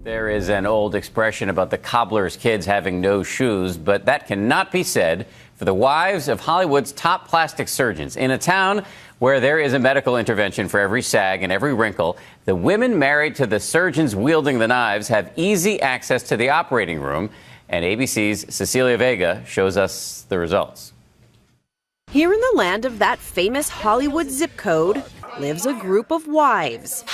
There is an old expression about the cobbler's kids having no shoes, but that cannot be said for the wives of Hollywood's top plastic surgeons. In a town where there is a medical intervention for every sag and every wrinkle, the women married to the surgeons wielding the knives have easy access to the operating room. And ABC's Cecilia Vega shows us the results. Here in the land of that famous Hollywood zip code lives a group of wives.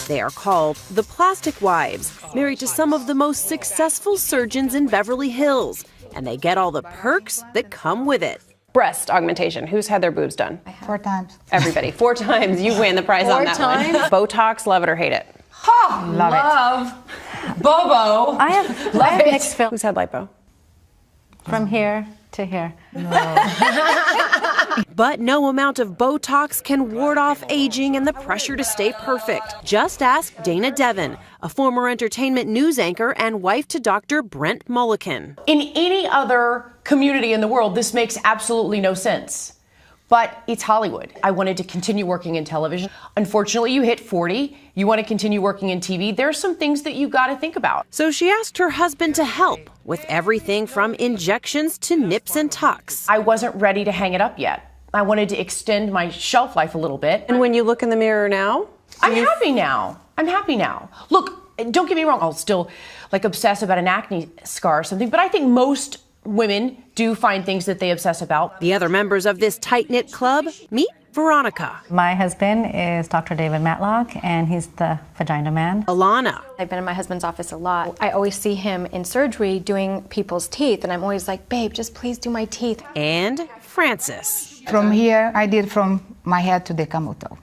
They are called the Plastic Wives, married to some of the most successful surgeons in Beverly Hills, and they get all the perks that come with it. Breast augmentation. Who's had their boobs done? 4 times. Everybody. 4 times. You win the prize on that one. Botox, love it or hate it? Oh, love it. Bobo. I have mixed feelings. Who's had lipo? From here to here. But no amount of Botox can ward off aging and the pressure to stay perfect. Just ask Dana Devon, a former entertainment news anchor and wife to Dr. Brent Mulliken. In any other community in the world, this makes absolutely no sense. But it's Hollywood. I wanted to continue working in television. Unfortunately, you hit 40. You want to continue working in TV. There are some things that you got to think about. So she asked her husband to help with everything from injections to nips and tucks. I wasn't ready to hang it up yet. I wanted to extend my shelf life a little bit. And when you look in the mirror now? I'm happy now. I'm happy now. Look, don't get me wrong. I'll still obsess about an acne scar or something. But I think most women do find things that they obsess about. The other members of this tight-knit club, meet Veronica. My husband is Dr. David Matlock, and he's the vagina man. Alana. I've been in my husband's office a lot. I always see him in surgery doing people's teeth, and I'm always like, babe, just please do my teeth. And Francis. From here, I did from my head to the camel toe.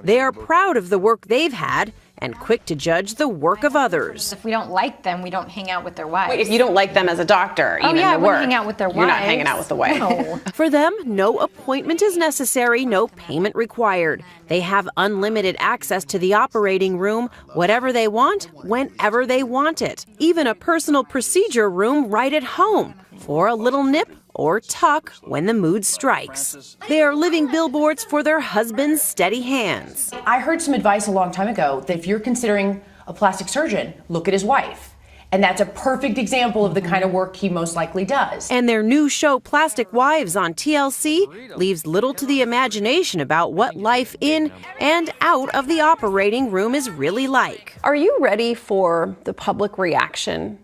They are proud of the work they've had and quick to judge the work of others. If we don't like them, we don't hang out with their wives. Wait, if you don't like them as a doctor, even I at work, hang out with their wives. You're not hanging out with the wife. No. For them, no appointment is necessary, no payment required. They have unlimited access to the operating room, whatever they want, whenever they want it. Even a personal procedure room right at home for a little nip or tuck when the mood strikes. They are living billboards for their husbands' steady hands. I heard some advice a long time ago that if you're considering a plastic surgeon, look at his wife. And that's a perfect example of the kind of work he most likely does. And their new show, Plastic Wives on TLC, leaves little to the imagination about what life in and out of the operating room is really like. Are you ready for the public reaction?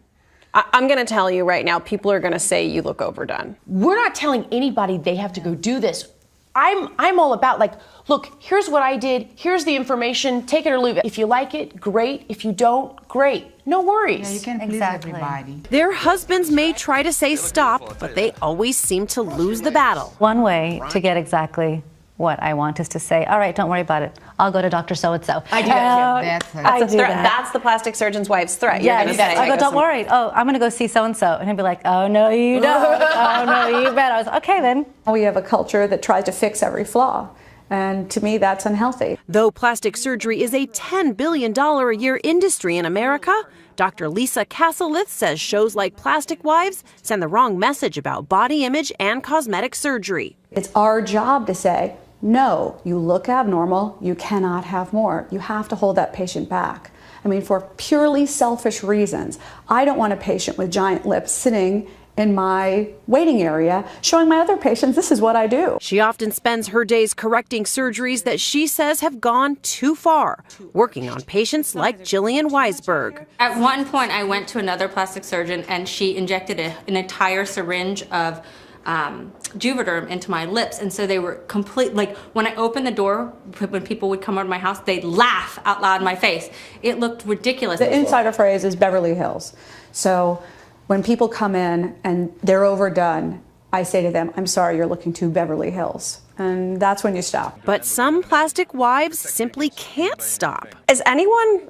I'm going to tell you right now, people are going to say you look overdone. We're not telling anybody they have to go do this. I'm all about look, here's what I did. Here's the information. Take it or leave it. If you like it, great. If you don't, great. No worries. Yeah, you can please everybody. Their husbands may try to say stop, but they always seem to lose the battle. One way to get exactly what I want is to say, all right, don't worry about it. I'll go to Dr. So-and-so. I do that too. That's the plastic surgeon's wife's threat. Yes. I go, don't worry. Oh, I'm going to go see so-and-so. And he'd be like, oh, no, you don't. Oh, no, you bet. I was, okay, then. We have a culture that tries to fix every flaw. And to me, that's unhealthy. Though plastic surgery is a $10 billion a year industry in America, Dr. Lisa Casselith says shows like Plastic Wives send the wrong message about body image and cosmetic surgery. It's our job to say, no, you look abnormal, you cannot have more. You have to hold that patient back. I mean, for purely selfish reasons. I don't want a patient with giant lips sitting in my waiting area showing my other patients this is what I do. She often spends her days correcting surgeries that she says have gone too far, working on patients like Jillian Weisberg. At one point, I went to another plastic surgeon and she injected an entire syringe of Juvederm into my lips, and so they were complete. Like when I opened the door, when people would come over to my house, they'd laugh out loud in my face. It looked ridiculous. The insider phrase is Beverly Hills. So when people come in and they're overdone, I say to them, I'm sorry, you're looking too Beverly Hills. And that's when you stop. But some plastic wives simply can't stop. Is anyone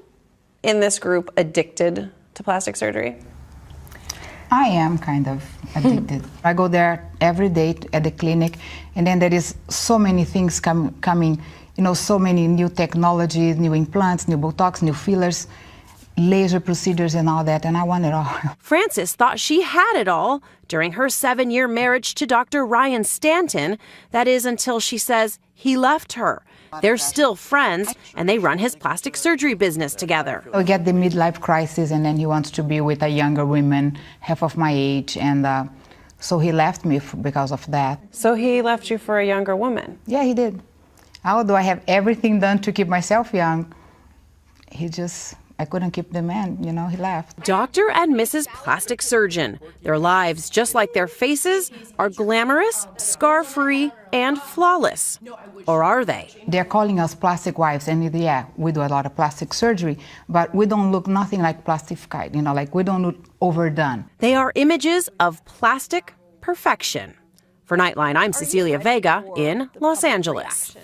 in this group addicted to plastic surgery? I am kind of addicted. I go there every day at the clinic, and then there is so many things coming, so many new technologies, new implants, new Botox, new fillers, laser procedures and all that, and I want it all. Frances thought she had it all during her 7-year marriage to Dr. Ryan Stanton. That is until she says he left her. They're still friends, and they run his plastic surgery business together. We get the midlife crisis, and then he wants to be with a younger woman, half of my age, and so he left me because of that. So he left you for a younger woman? Yeah, he did. Although I have everything done to keep myself young, I couldn't keep the man, he left. Dr. and Mrs. Plastic Surgeon. Their lives, just like their faces, are glamorous, scar-free, and flawless. Or are they? They're calling us plastic wives, and yeah, we do a lot of plastic surgery, but we don't look nothing like plastified, like we don't look overdone. They are images of plastic perfection. For Nightline, I'm Cecilia Vega in Los Angeles.